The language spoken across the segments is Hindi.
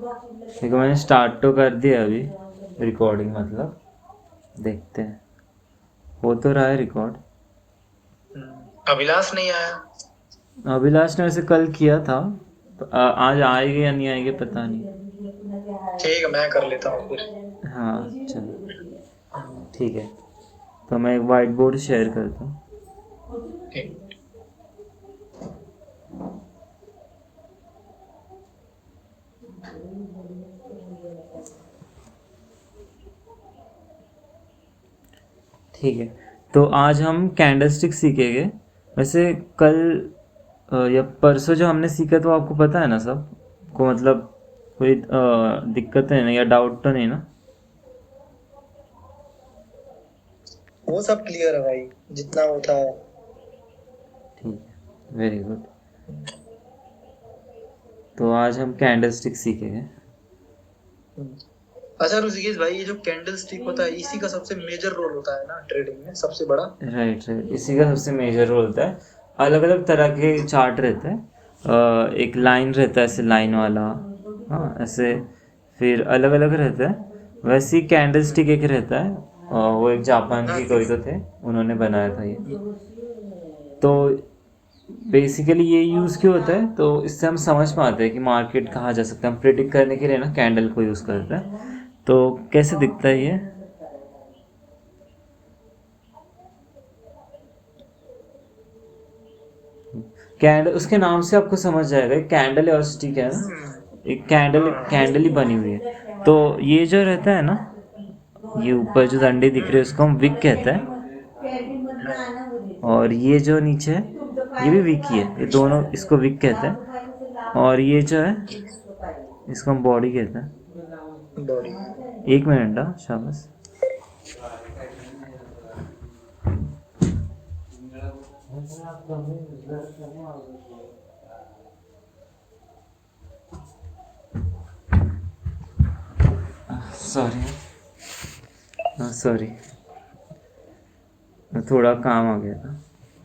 देखो मैंने स्टार्ट तो कर दिया अभी रिकॉर्डिंग, मतलब देखते हैं, हो तो रहा है रिकॉर्ड। अभिलाष नहीं आया। अभिलाष ने वैसे कल किया था, तो आज आएंगे या नहीं आएंगे पता नहीं। ठीक है, मैं कर लेता हूँ फिर। हाँ चलो ठीक है, तो मैं एक वाइट बोर्ड शेयर करता हूँ। ठीक। ठीक है, तो आज हम कैंडलस्टिक सीखेंगे। वैसे कल या परसों जो हमने सीखा तो आपको पता है ना सब को, मतलब कोई दिक्कत है ना या डाउट तो नहीं ना? वो सब क्लियर है भाई, जितना होता है। ठीक है, वेरी गुड। तो आज हम कैंडलस्टिक सीखेंगे। अच्छा ऋषिकेश भाई, ये जो कैंडल स्टिक होता है इसी का सबसे मेजर रोल होता है ना ट्रेडिंग में, सबसे बड़ा। राइट राइट, इसी का सबसे मेजर रोल होता है। अलग अलग तरह के चार्ट रहते हैं, एक लाइन रहता है ऐसे लाइन वाला, हाँ ऐसे, फिर अलग अलग रहता है। वैसे ही कैंडल स्टिक एक रहता है, वो एक जापान हाँ। के कोई तो थे, उन्होंने बनाया था ये। तो बेसिकली ये यूज़ क्यों होता है, तो इससे हम समझ पाते हैं कि मार्केट कहाँ जा सकता है। हम प्रिडिक्ट करने के लिए ना कैंडल को यूज़ करते हैं। तो कैसे दिखता है ये? कैंडल, उसके नाम से आपको समझ जाएगा, कैंडल और स्टिक है ना, एक कैंडल हाँ। कैंडल ही बनी हुई है। तो ये जो रहता है ना, ये ऊपर जो डंडे दिख रहे हैं उसको हम विक कहते हाँ। हैं, और ये जो नीचे है ये भी विक ही है, ये दोनों इसको विक कहते हैं। और ये जो है इसको हम बॉडी कहते बॉडी। हैं। एक मिनट, हाँ शाबाश। सॉरी, हाँ सॉरी, थोड़ा काम आ गया था।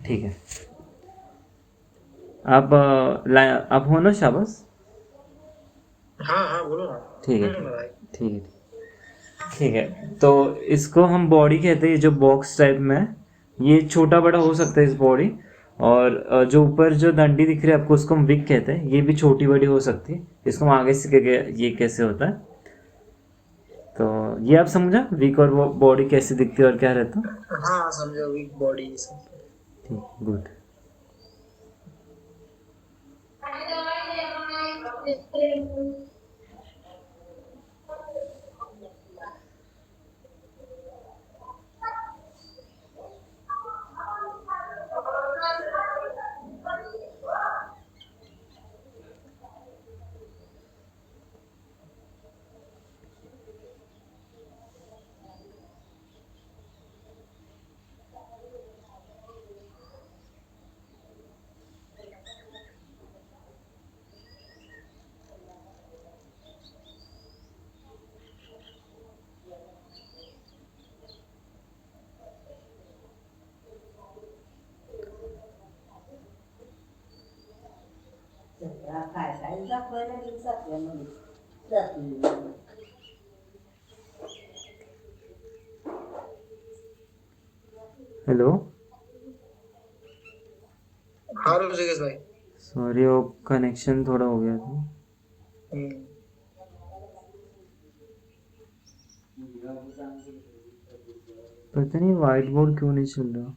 ठीक है, आप आप हो ना शाबाश? हाँ हाँ, बोलो ना। ठीक है ना ठीक, भाई। ठीक है ठीक है। तो इसको हम बॉडी कहते हैं, ये जो बॉक्स टाइप में है, ये छोटा बड़ा हो सकता है इस बॉडी। और जो ऊपर जो डंडी दिख रही है आपको उसको हम विक कहते हैं, ये भी छोटी बड़ी हो सकती है। इसको हम आगे सीखेंगे ये कैसे होता है। तो ये आप समझा विक और वो बॉडी कैसे दिखती है और क्या रहता है? हाँ समझो, वीक बॉडी सब। ठीक, गुड। हेलो, हाँ ऋषिकेश भाई। सॉरी वो कनेक्शन थोड़ा हो गया था। हम्म। पता नहीं वाइट बोर्ड क्यों नहीं चल रहा।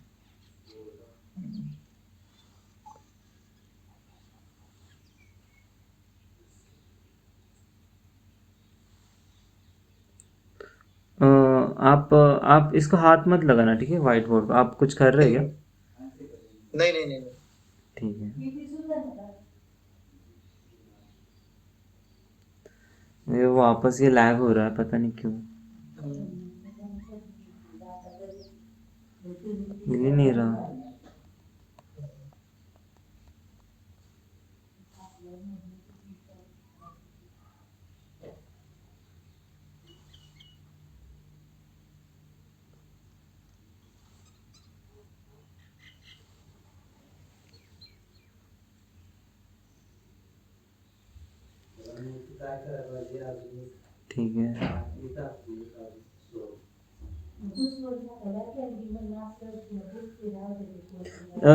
आप इसको हाथ मत लगाना, ठीक है? वाइट बोर्ड आप कुछ कर रहे ठीक हैं है। क्या? नहीं नहीं नहीं नहीं। ठीक है, ये वापस ये लैग हो रहा है, पता नहीं क्यों, मिल ही नहीं रहा। ठीक है,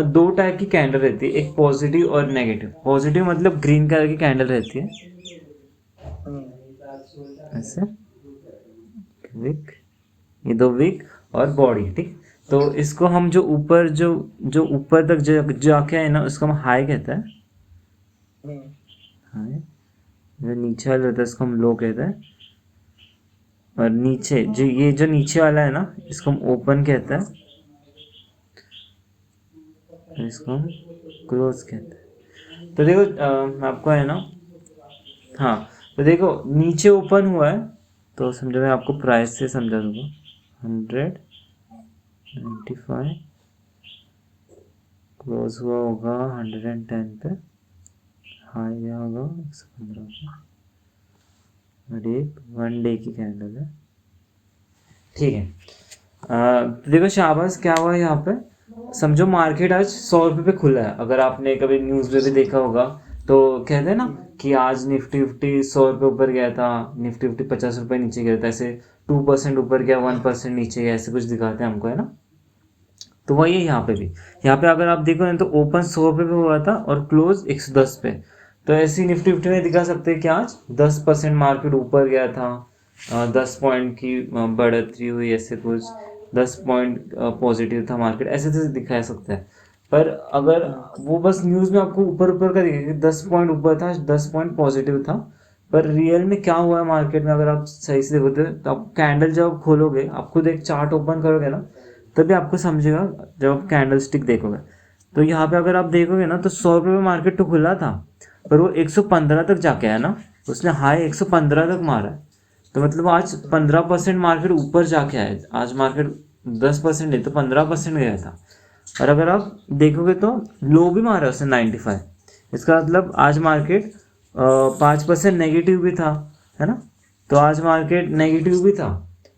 दो टाइप की कैंडल रहती है, एक पॉजिटिव और नेगेटिव। पॉजिटिव मतलब ग्रीन कलर की कैंडल रहती है ऐसे, विक, ये दो विक और बॉडी, ठीक। तो इसको हम जो ऊपर जो ऊपर तक जाके है ना, उसको हम हाई कहते हैं। हाई, जो नीचे वाला रहता है इसको हम लो कहते हैं। और नीचे जो नीचे वाला है ना, इसको हम ओपन कहते हैं, इसको हम क्लोज कहते हैं। तो देखो आपको है ना, हाँ, तो देखो नीचे ओपन हुआ है, तो समझो मैं आपको प्राइस से समझा दूंगा। 195 क्लोज हुआ होगा 110 पे, हाई गया होगा 115 पे, और एक 1 डे की कैंडल है, ठीक है। तो देखो शाबाश, क्या हुआ यहाँ पे, समझो मार्केट आज 100 रुपये पे खुला है। अगर आपने कभी न्यूज़ में भी देखा होगा, तो कहते हैं ना कि आज निफ्टी फिफ्टी 100 रुपये ऊपर गया था, निफ्टी फिफ्टी 50 रुपये नीचे गया था, ऐसे 2% ऊपर गया, 1% नीचे गया, ऐसे कुछ दिखाते हैं हमको, है ना। तो वही है यहाँ पे भी। यहाँ पे अगर आप देखो ना, तो ओपन 100 रुपये पे हुआ था और क्लोज 110 पे। तो ऐसे ही निफ्टी फिफ्टी में दिखा सकते हैं कि आज 10% मार्केट ऊपर गया था, 10 पॉइंट की बढ़ोतरी हुई, ऐसे कुछ 10 पॉइंट पॉजिटिव था मार्केट, ऐसे ऐसे दिखा सकता है। पर अगर वो बस न्यूज़ में आपको ऊपर ऊपर का दिखेगा कि 10 पॉइंट ऊपर था, 10 पॉइंट पॉजिटिव था, पर रियल में क्या हुआ है मार्केट में, अगर आप सही से देखोगे तो आप कैंडल जब आप खोलोगे, आप खुद एक चार्ट ओपन करोगे ना, तभी आपको समझेगा जब आप कैंडल स्टिक देखोगे। तो यहाँ पे अगर आप देखोगे ना, तो 100 रुपये में मार्केट तो खुला था, पर वो 115 तक जाके आया ना, उसने हाई 115 तक मारा है। तो मतलब आज 15% मार्केट ऊपर जाके आया, आज मार्केट 10% नहीं तो 15% गया था। और अगर आप देखोगे तो लो भी मारा उसने 95, इसका मतलब आज मार्केट 5% नेगेटिव भी था, है ना। तो आज मार्केट नेगेटिव भी था,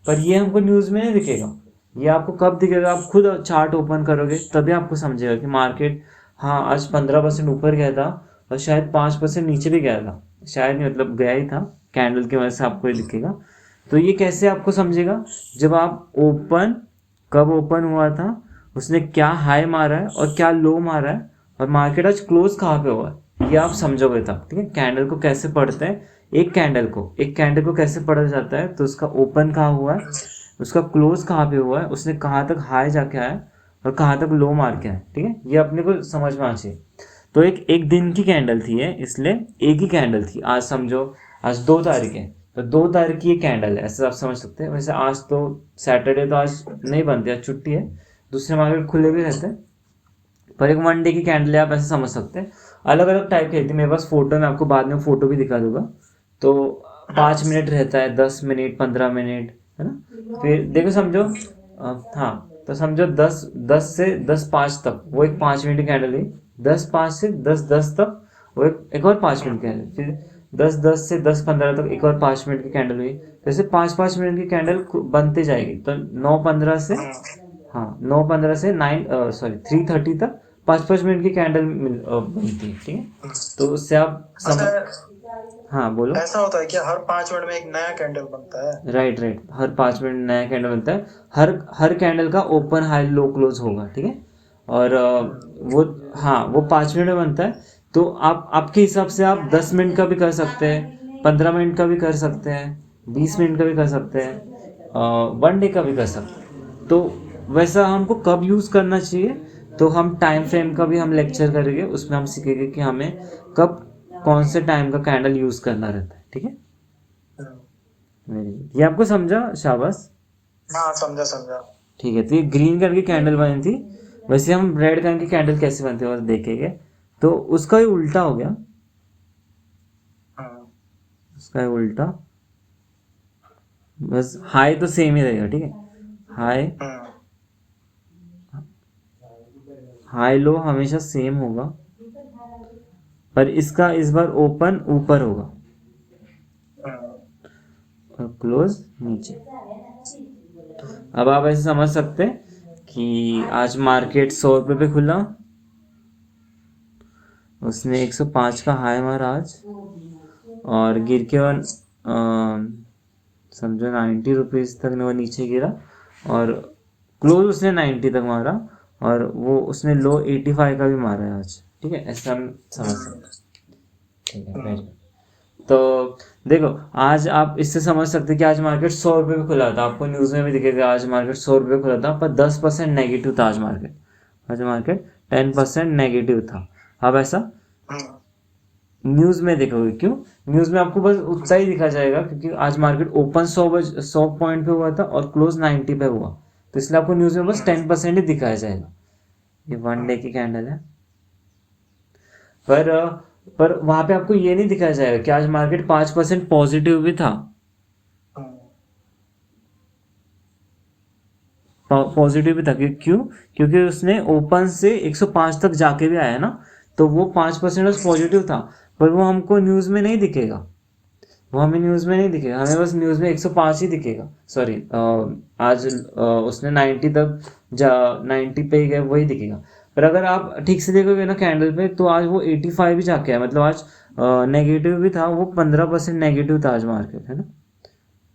पर ये हमको न्यूज़ में नहीं दिखेगा। ये आपको कब दिखेगा, आप खुद चार्ट ओपन करोगे तभी आपको समझेगा कि मार्केट, हाँ, आज 15% ऊपर गया था और शायद 5% नीचे भी गया था, शायद नहीं मतलब गया ही था, कैंडल की वजह से आपको ये दिखेगा। तो ये कैसे आपको समझेगा, जब आप कब ओपन हुआ था, उसने क्या हाई मारा है और क्या लो मारा है, और मार्केट आज क्लोज कहाँ पे हुआ है, ये आप समझोगे तब, ठीक है। कैंडल को कैसे पढ़ते हैं, एक कैंडल को कैसे पढ़ा जाता है, तो उसका ओपन कहाँ हुआ है, उसका क्लोज कहाँ पे हुआ है, उसने कहाँ तक हाई जाके आया और कहाँ तक लो मार के आया, ठीक है। ये अपने को समझ में आना चाहिए। तो एक दिन की कैंडल थी ये, इसलिए एक ही कैंडल थी। आज समझो आज 2 तारीख है, तो 2 तारीख की ये कैंडल है, ऐसे आप समझ सकते हैं। वैसे आज तो सैटरडे, तो आज नहीं बनती, आज छुट्टी है, दूसरे मार्केट खुले भी रहते हैं, पर एक 1 डे की कैंडल है, आप ऐसे समझ सकते हैं। अलग अलग टाइप की रहती है, मेरे पास फोटो, मैं आपको बाद में फोटो भी दिखा दूंगा। तो 5 मिनट रहता है, 10 मिनट, 15 मिनट, है ना। फिर देखो समझो, हाँ, तो समझो 10 से 10:05 तक वो एक 5 मिनट की कैंडल हुई, 10:05 से 10:10 तक वो एक और 5 मिनट की कैंडल, फिर 10:10 से 10:15 तक एक और 5 मिनट की कैंडल हुई। जैसे 5-5 मिनट की कैंडल बनते जाएगी, तो 9:15 से, हाँ, 9:15 से 3:30 तक 5-5 मिनट की कैंडल बनती है, ठीक है। तो उससे आप हाँ बोलो। ऐसा होता है कि हर 5 मिनट में एक नया कैंडल बनता है? राइट, हर 5 मिनट नया कैंडल बनता है, हर कैंडल का ओपन हाई लो क्लोज होगा, ठीक है। और वो, हाँ, वो 5 मिनट में बनता है। तो आप आपके हिसाब से आप 10 मिनट का भी कर सकते हैं, 15 मिनट का भी कर सकते हैं, 20 मिनट का भी कर सकते हैं, 1 डे का भी कर सकते हैं। तो वैसा हमको कब यूज़ करना चाहिए, तो हम टाइम फ्रेम का भी हम लेक्चर करेंगे, उसमें हम सीखेंगे कि हमें कब कौन से टाइम का कैंडल यूज़ करना रहता है, ठीक है। वेरी गुड, ये आपको समझा, शाबाश। हाँ, समझा समझा। ठीक है, तो ये ग्रीन कलर की कैंडल बनी थी। वैसे हम रेड कलर की कैंडल कैसे बनते हैं और देखेंगे। तो उसका ही उल्टा हो गया, उसका ही उल्टा, बस हाई तो सेम ही रहेगा, ठीक है। हाई हाई लो हमेशा सेम होगा, पर इसका इस बार ओपन ऊपर होगा और क्लोज नीचे। अब आप ऐसे समझ सकते हैं कि आज मार्केट 100 रुपये पे खुला, उसने 105 का हाई मारा आज, और गिर के और समझो 90 रुपीज़ तक वो नीचे गिरा और क्लोज उसने 90 तक मारा और वो उसने लो 85 का भी मारा है आज। ठीक है, ऐसा हम समझ सकते हैं। ठीक है, very good। तो देखो आज आप इससे समझ सकते हैं कि आज मार्केट 100 रुपये पे खुला था। आपको न्यूज़ में भी दिखेगा आज मार्केट 100 रुपये खुला था, पर 10% नेगेटिव था आज मार्केट। आज मार्केट 10% नेगेटिव था। अब ऐसा न्यूज़ में देखोगे, क्यों? न्यूज़ में आपको बस उतना ही दिखा जाएगा क्योंकि आज मार्केट ओपन 100 पॉइंट पे हुआ था और क्लोज 90 पे हुआ, तो इसलिए आपको न्यूज़ में बस 10% ही दिखाया जाएगा। ये 1 डे की कैंडल है, पर वहां पे आपको ये नहीं दिखाया जाएगा कि आज मार्केट 5% पॉजिटिव भी था। पॉजिटिव भी था क्यों? क्योंकि उसने ओपन से 105 तक जाके भी आया ना, तो वो 5% पॉजिटिव था, पर वो हमको न्यूज़ में नहीं दिखेगा। वो हमें न्यूज़ में नहीं दिखेगा, हमें बस न्यूज़ में 105 ही दिखेगा। सॉरी, आज उसने 90 तक 90 पे ही गया, वही दिखेगा। पर अगर आप ठीक से देखोगे ना कैंडल पे, तो आज वो 85 भी जाके आया, मतलब आज नेगेटिव भी था, वो 15% नेगेटिव था आज मार्केट, है ना।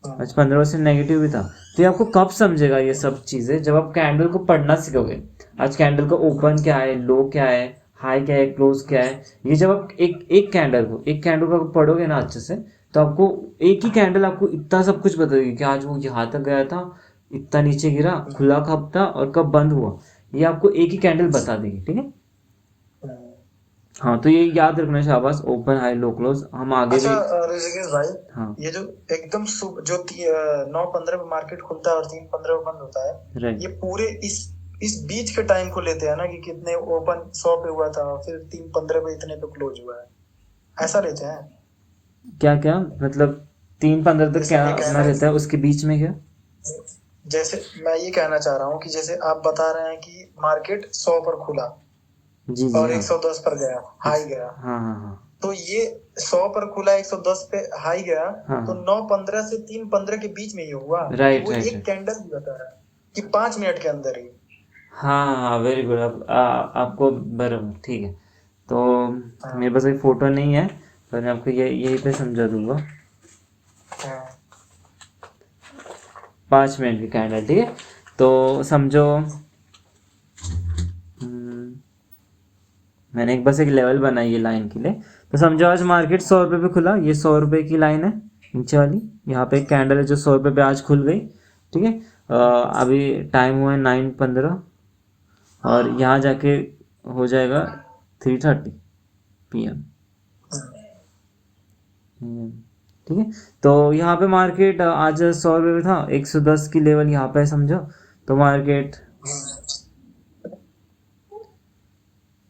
आज 15% नेगेटिव भी था। तो ये आपको कब समझेगा ये सब चीज़ें? जब आप कैंडल को पढ़ना सीखोगे। आज कैंडल का ओपन क्या है, लो क्या है, हाई क्या है, क्लोज क्या है, ये जब आप एक कैंडल को पढ़ोगे ना अच्छे से, तो आपको एक ही कैंडल आपको इतना सब कुछ बताएगी कि आज वो यहाँ तक गया था, इतना नीचे गिरा, खुला कब था और कब बंद हुआ, ये आपको एक ही कैंडल बता देगी। ठीक है, हाँ, तो ये याद रखना शाबाश, ओपन हाई लो क्लोज। हम आगे अच्छा भी ऋषिकेश भाई, हाँ ये जो एकदम जो 9:15 पे मार्केट खुलता है और 3:15 पे बंद होता है, राइट, ये पूरे इस बीच के टाइम को लेते हैं ना कि कितने ओपन 100 पे हुआ था, फिर 3:15 पे इतने पे क्लोज हुआ है, ऐसा लेते हैं। क्या क्या मतलब 3:15 तक जैसे क्या मैं अपना कहना रहता है, उसके बीच में क्या? जैसे मैं ये कहना चाह रहा हूँ कि जैसे आप बता रहे हैं कि मार्केट 100 पर खुला जी जी, और हाँ 110 पर गया, हाई गया, हाँ हाँ हाँ तो ये 100 पर खुला 110 पे हाई गया, हाँ तो हाँ, 9:15 से 3:15 के बीच में ये हुआ कि राइट वो राइट एक राइट, कैंडल भी बता रहा है कि 5 मिनट के अंदर ही। हाँ हाँ, वेरी गुड। आपको बराबर ठीक है। तो हाँ मेरे पास कोई फ़ोटो नहीं है, पर मैं आपको ये यहीं पे समझा दूंगा। हाँ 5 मिनट की कैंडल, ठीक है। तो समझो मैंने बस एक लेवल बनाई है लाइन के लिए। तो समझो आज मार्केट 100 रुपये पे खुला, ये 100 रुपये की लाइन है नीचे वाली, यहाँ पे एक कैंडल है जो 100 रुपये पे आज खुल गई। ठीक है, अभी टाइम हुआ है 9:15 और यहाँ जाके हो जाएगा 3:30 PM। ठीक है, तो यहाँ पे मार्केट आज 100 रुपये पे था, 110 की लेवल यहाँ पे है समझो। तो मार्केट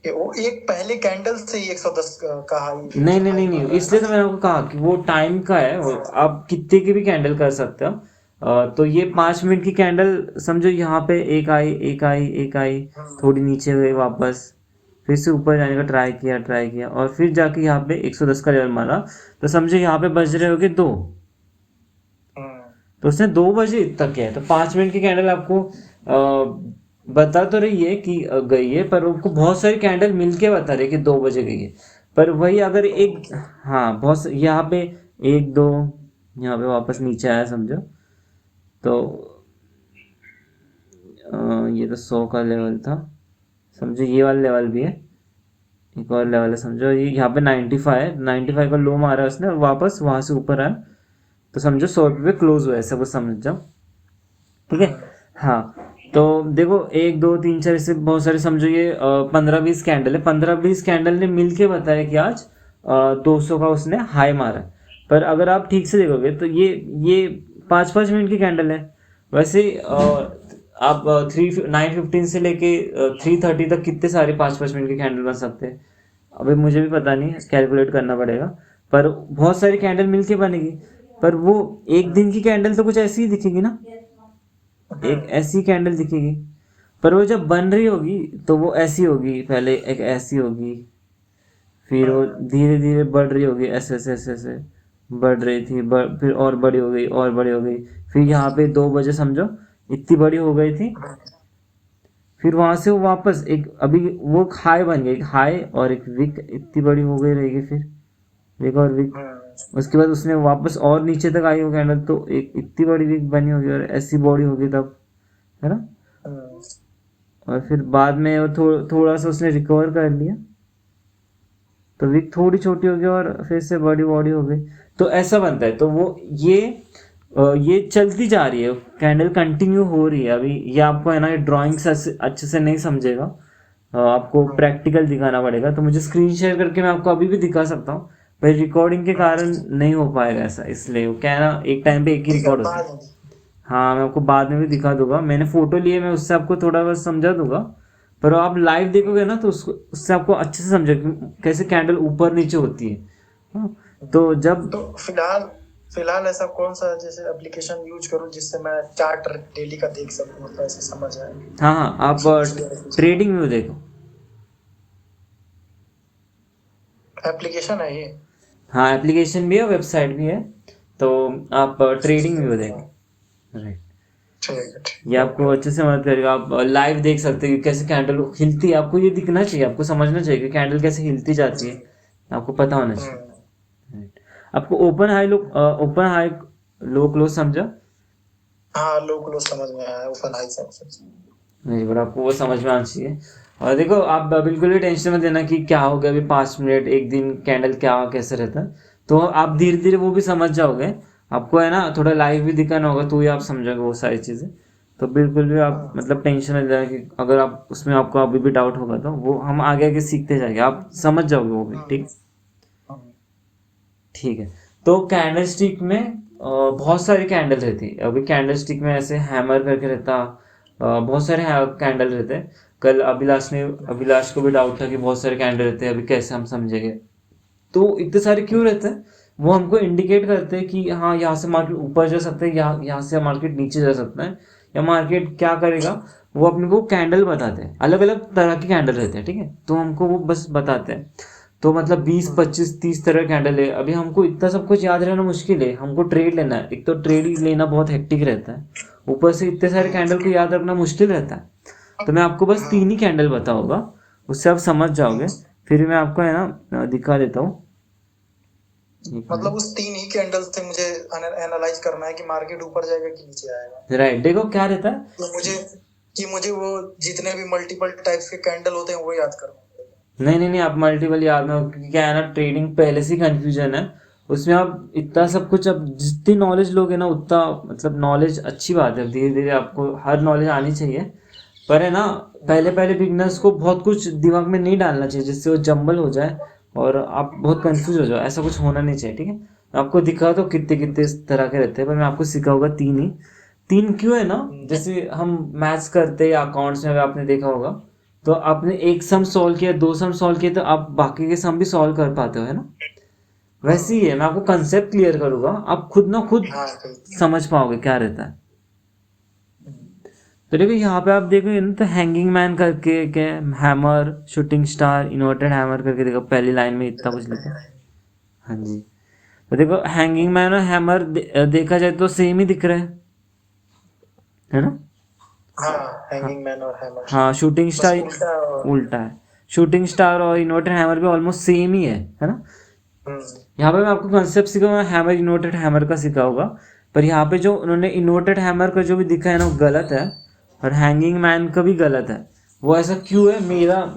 वो एक पहले कैंडल से ही 110 का हाई नहीं नहीं नहीं हाई नहीं, मार रहा है इसलिए ना। तो मैंने आपको कहा कि वो टाइम का है, आप कितने की भी कैंडल कर सकते हो। तो ये 5 मिनट की कैंडल समझो, यहाँ पे एक आई एक आई एक आई, थोड़ी नीचे गई वापस, फिर से ऊपर जाने का ट्राई किया और फिर जाके यहाँ पे 110 का लेवल मारा। तो समझो यहाँ पे बज रहे होगे 2, तो उसने 2 बजे तक किया है। तो 5 मिनट की कैंडल आपको बता तो रही है कि गई है, पर आपको बहुत सारी कैंडल मिलके बता रही है कि 2 बजे गई है। पर वही अगर एक, हाँ यहाँ पे 1 2, यहाँ पे वापस नीचे आया समझो। तो ये तो 100 का लेवल था समझो, ये वाला लेवल भी है, एक और लेवल है समझो, ये यहाँ पे 95 है, 95 का लो मारा उसने और वापस वहां से ऊपर आया। तो समझो 100 रुपये पे क्लोज हुआ है, ऐसा कुछ समझ जाओ। ठीक है, हाँ। तो देखो 1 2 3 4 ऐसे बहुत सारे समझो, ये 15 20 कैंडल है, 15 20 कैंडल ने मिलके बताया कि आज 200 का उसने हाई मारा है। पर अगर आप ठीक से देखोगे तो ये 5 5 मिनट की कैंडल है। वैसे आप 9:15 से लेके 3:30 तक कितने सारे 5 5 मिनट के कैंडल बन सकते हैं, अभी मुझे भी पता नहीं, कैलकुलेट करना पड़ेगा। पर बहुत सारी कैंडल मिलके बनेगी, पर वो एक दिन की कैंडल तो कुछ ऐसी ही दिखेगी ना, एक ऐसी कैंडल दिखेगी। पर वो जब बन रही होगी तो वो ऐसी होगी, पहले एक ऐसी होगी, फिर वो धीरे धीरे बढ़ रही होगी, ऐसे ऐसे ऐसे ऐसे बढ़ रही थी, फिर और बड़ी हो गई और बड़ी हो गई, फिर यहाँ पे 2 बजे समझो इतनी बड़ी हो गई थी। फिर वहां से वो वापस एक, अभी वो हाई बन गई, एक हाई और एक विक इतनी बड़ी हो गई रहेगी, फिर विक और विक, उसके बाद उसने वापस और नीचे तक आई वो कैंडल, तो एक इतनी बड़ी विक बनी होगी और ऐसी बॉडी होगी तब, है ना। और फिर बाद में वो थोड़ा सा उसने रिकवर कर लिया, तो विक थोड़ी छोटी हो गई और फिर से बड़ी बॉडी हो गई। तो ऐसा बनता है। तो वो ये चलती जा रही है, कैंडल कंटिन्यू हो रही है अभी। ये आपको है ना ड्राइंग से अच्छे से नहीं समझेगा, आपको प्रैक्टिकल दिखाना पड़ेगा। तो मुझे स्क्रीन शेयर करके मैं आपको अभी भी दिखा सकता हूँ, पर रिकॉर्डिंग के कारण नहीं हो पाएगा ऐसा, इसलिए वो क्या है ना एक टाइम पे एक ही रिकॉर्ड होता है। हाँ, मैं आपको बाद में भी दिखा दूंगा, मैंने फोटो लिए, मैं उससे आपको थोड़ा बहुत समझा दूंगा। पर आप लाइव देखोगे ना तो उससे आपको अच्छे से समझेगा कैसे कैंडल ऊपर नीचे होती है। हाँ, तो जब तो फिलहाल ऐसा कौन सा जैसे एप्लीकेशन यूज करूं जिससे मैं चार्ट डेली का देख सकूं, मतलब ऐसे समझ आए? हाँ हाँ, आप ट्रेडिंग व्यू देखो। एप्लीकेशन है ये? हाँ, एप्लीकेशन भी है, वेबसाइट भी है, तो आप ट्रेडिंग व्यू देखो। राइट, ठीक है, ठीक ये आपको अच्छे से मदद करेगा। आप लाइव देख सकते हो कि कैसे कैंडल हिलती है, आपको ये दिखना चाहिए, आपको समझना चाहिए कि कैंडल कैसे हिलती जाती है, आपको पता होना चाहिए। Right. आपको ओपन हाई लो क्लोज समझा? हाँ, लो क्लोज समझ में आया, ओपन हाई समझ। नहीं, पर आपको वो समझ में आना चाहिए। और देखो, आप बिल्कुल भी टेंशन मत लेना कि क्या हो गया अभी 5 मिनट, एक दिन कैंडल क्या कैसे रहता है। तो आप धीरे धीरे वो भी समझ जाओगे। आपको है ना थोड़ा लाइव भी दिखाना होगा, तो ही आप समझोगे वो सारी चीज़ें। तो बिल्कुल भी आप मतलब टेंशन मत लेना कि अगर आप उसमें आपको अभी भी डाउट होगा तो वो हम आगे आगे सीखते जाएंगे, आप समझ जाओगे वो भी। ठीक, ठीक है। तो कैंडल स्टिक में बहुत सारी कैंडल रहती है। अभी कैंडल स्टिक में ऐसे हैमर करके रहता, बहुत सारे कैंडल रहते हैं। कल अभिलाष को भी डाउट था कि बहुत सारे कैंडल रहते हैं, अभी कैसे हम समझेंगे। तो इतने सारे क्यों रहते हैं, वो हमको इंडिकेट करते हैं कि हाँ यहाँ से मार्केट ऊपर जा सकता है, यहाँ से मार्केट नीचे जा सकता है, या मार्केट क्या करेगा। वो अपने को कैंडल बताते हैं, अलग अलग तरह के कैंडल रहते हैं, ठीक है। तो हमको वो बस बताते हैं। तो मतलब 20 25 30 तरह कैंडल है। अभी हमको इतना सब कुछ याद रहना मुश्किल है, हमको ट्रेड लेना है, एक तो ट्रेड लेना बहुत हेक्टिक रहता है, ऊपर से इतने सारे कैंडल को याद रखना मुश्किल रहता है। तो मैं आपको बस 3 ही कैंडल बताऊंगा, उससे आप समझ जाओगे। फिर मैं आपको है ना दिखा देता हूँ। मतलब उस 3 ही कैंडल से मुझे एनालाइज करना है कि मार्केट ऊपर जाएगा कि नीचे आएगा। राइट, देखो क्या रहता है तो मुझे वो जितने भी मल्टीपल टाइप्स के कैंडल होते हैं वो याद करना पड़ेगा। नहीं, आप मल्टीपल याद में, क्योंकि क्या है ना ट्रेडिंग पहले से कंफ्यूजन है उसमें। आप इतना सब कुछ, अब जितनी नॉलेज लोगे ना उतना मतलब नॉलेज अच्छी बात है, धीरे धीरे आपको हर नॉलेज आनी चाहिए। पर है ना पहले पहले बिगनर्स को बहुत कुछ दिमाग में नहीं डालना चाहिए जिससे वो जंबल हो जाए और आप बहुत कंफ्यूज हो जाओ, ऐसा कुछ होना नहीं चाहिए, ठीक है। मैं आपको दिखा तो कितने कितने इस तरह के रहते हैं, पर मैं आपको सिखाऊंगा 3 ही। 3 क्यों है ना, जैसे हम मैथ्स करते हैं या अकाउंट्स में, अगर आपने देखा होगा तो आपने एक सम सॉल्व किया, 2 सम सॉल्व किए, तो आप बाकी के सम भी सॉल्व कर पाते हो, है ना। वैसे ही है, मैं आपको कंसेप्ट क्लियर करूंगा, आप खुद ना खुद समझ पाओगे क्या रहता है। तो देखो यहाँ पे आप देखोगे ना, तो हैंगिंग मैन करके क्या, hammer, shooting star, inverted hammer करके, देखो पहली लाइन में इतना कुछ लिखा है। हाँ जी, तो देखो हैंगिंग मैन और हैमर देखा जाए तो सेम ही दिख रहे हैं, है ना। हाँ, हैंगिंग मैन और हैमर। हाँ, शूटिंग स्टार उल्टा है, शूटिंग स्टार और इन्वर्टेड हैमर भी ऑलमोस्ट सेम ही है ना। यहाँ पे मैं आपको कंसेप्ट सिखाऊंगा, हैमर इन्वर्टेड हैमर का सिखाऊंगा। पर यहाँ पे जो उन्होंने इन्वर्टेड हैमर का जो भी दिखा है ना वो गलत है, और हैंगिंग मैन का भी गलत है। वो ऐसा क्यों है,